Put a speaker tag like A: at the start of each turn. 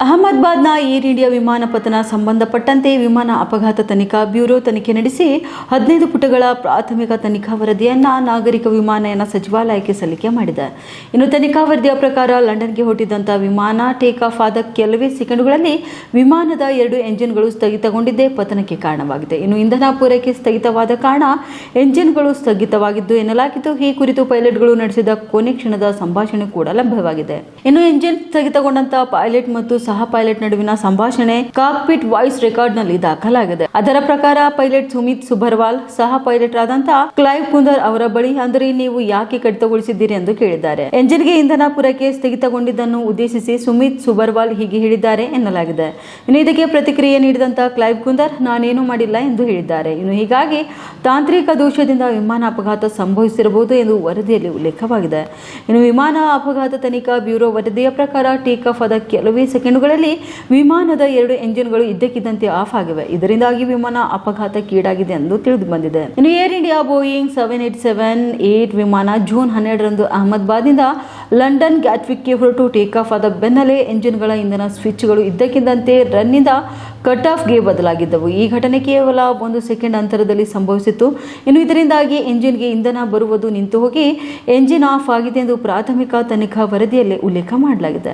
A: ಅಹಮದಾಬಾದ್ನ air India ವಿಮಾನ ಪತನ ಸಂಬಂಧಪಟ್ಟಂತೆ ವಿಮಾನ ಅಪಘಾತ ತನಿಖಾ ಬ್ಯೂರೋ ತನಿಖೆ ನಡೆಸಿ 15 ಪುಟಗಳ ಪ್ರಾಥಮಿಕ ತನಿಖಾ ವರದಿಯನ್ನು ನಾಗರಿಕ ವಿಮಾನಯಾನ ಸಚಿವಾಲಯಕ್ಕೆ ಸಲ್ಲಿಕೆ ಮಾಡಿದೆ. ಇನ್ನು ತನಿಖಾ ವರದಿಯ ಪ್ರಕಾರ ಲಂಡನ್ಗೆ ಹೊರಟಿದ್ದಂಥ ವಿಮಾನ ಟೇಕ್ ಆಫ್ ಆದ ಕೆಲವೇ ಸೆಕೆಂಡುಗಳಲ್ಲಿ ವಿಮಾನದ 2 ಎಂಜಿನ್ಗಳು ಸ್ಥಗಿತಗೊಂಡಿದ್ದೇ ಪತನಕ್ಕೆ ಕಾರಣವಾಗಿದೆ. ಇನ್ನು ಇಂಧನ ಪೂರೈಕೆ ಸ್ಥಗಿತವಾದ ಕಾರಣ ಎಂಜಿನ್ಗಳು ಸ್ಥಗಿತವಾಗಿದ್ದು ಎನ್ನಲಾಗಿದ್ದು, ಈ ಕುರಿತು ಪೈಲಟ್ಗಳು ನಡೆಸಿದ ಕೊನೆ ಕ್ಷಣದ ಸಂಭಾಷಣೆ ಕೂಡ ಲಭ್ಯವಾಗಿದೆ. ಇನ್ನು ಎಂಜಿನ್ ಸ್ಥಗಿತಗೊಂಡಂತ ಪೈಲಟ್ ಮತ್ತು ಸಹ ಪೈಲಟ್ ನಡುವಿನ ಸಂಭಾಷಣೆ ಕಾಕ್ಪಿಟ್ ವಾಯ್ಸ್ ರೆಕಾರ್ಡ್ ನಲ್ಲಿ ದಾಖಲಾಗಿದೆ. ಅದರ ಪ್ರಕಾರ ಪೈಲಟ್ ಸುಮಿತ್ ಸುಬರ್ವಾಲ್ ಸಹ ಪೈಲಟ್ ಆದಂತಹ ಕ್ಲೈವ್ ಕುಂದರ್ ಅವರ ಬಳಿ ಅಂದರೆ ನೀವು ಯಾಕೆ ಕಡಿತಗೊಳಿಸಿದ್ದೀರಿ ಎಂದು ಕೇಳಿದ್ದಾರೆ. ಎಂಜಿನ್ಗೆ ಇಂಧನ ಪೂರೈಕೆ ಸ್ಥಗಿತಗೊಂಡಿದ್ದನ್ನು ಉದ್ದೇಶಿಸಿ ಸುಮಿತ್ ಸುಬರ್ವಾಲ್ ಹೀಗೆ ಹೇಳಿದ್ದಾರೆ ಎನ್ನಲಾಗಿದೆ. ಇನ್ನು ಇದಕ್ಕೆ ಪ್ರತಿಕ್ರಿಯೆ ನೀಡಿದಂತಹ ಕ್ಲೈವ್ ಕುಂದರ್ ನಾನೇನು ಮಾಡಿಲ್ಲ ಎಂದು ಹೇಳಿದ್ದಾರೆ. ಇನ್ನು ಹೀಗಾಗಿ ತಾಂತ್ರಿಕ ದೋಷದಿಂದ ವಿಮಾನ ಅಪಘಾತ ಸಂಭವಿಸಿರಬಹುದು ಎಂದು ವರದಿಯಲ್ಲಿ ಉಲ್ಲೇಖವಾಗಿದೆ. ಇನ್ನು ವಿಮಾನ ಅಪಘಾತ ತನಿಖಾ ಬ್ಯೂರೋ ವರದಿಯ ಪ್ರಕಾರ ಟೇಕ್ ಆಫ್ ಆದ ಕೆಲವೇ ಸೆಕೆಂಡುಗಳಲ್ಲಿ ವಿಮಾನದ 2 ಎಂಜಿನ್ಗಳು ಇದ್ದಕ್ಕಿದ್ದಂತೆ ಆಫ್ ಆಗಿವೆ. ಇದರಿಂದಾಗಿ ವಿಮಾನ ಅಪಘಾತಕ್ಕೀಡಾಗಿದೆ ಎಂದು ತಿಳಿದು ಬಂದಿದೆ. ಇನ್ನು ಏರ್ ಇಂಡಿಯಾ ಬೋಯಿಂಗ್ 787-8 ವಿಮಾನ ಜೂನ್ 12ರಂದು ಅಹಮದಾಬಾದ್ನಿಂದ ಲಂಡನ್ ಗ್ಯಾಟ್ವಿಕ್ಗೆ ಹೊರಟು ಟೇಕ್ ಆಫ್ ಆದ ಬೆನ್ನಲ್ಲೇ ಎಂಜಿನ್ಗಳ ಇಂಧನ ಸ್ವಿಚ್ಗಳು ಇದ್ದಕ್ಕಿದ್ದಂತೆ ರನ್ನಿಂದ ಕಟ್ ಆಫ್ಗೆ ಬದಲಾಗಿದ್ದವು. ಈ ಘಟನೆ ಕೇವಲ 1 ಸೆಕೆಂಡ್ ಅಂತರದಲ್ಲಿ ಸಂಭವಿಸಿತ್ತು. ಇನ್ನು ಇದರಿಂದಾಗಿ ಎಂಜಿನ್ಗೆ ಇಂಧನ ಬರುವುದು ನಿಂತು ಹೋಗಿ ಎಂಜಿನ್ ಆಫ್ ಆಗಿದೆ ಎಂದು ಪ್ರಾಥಮಿಕ ತನಿಖಾ ವರದಿಯಲ್ಲಿ ಉಲ್ಲೇಖ ಮಾಡಲಾಗಿದೆ.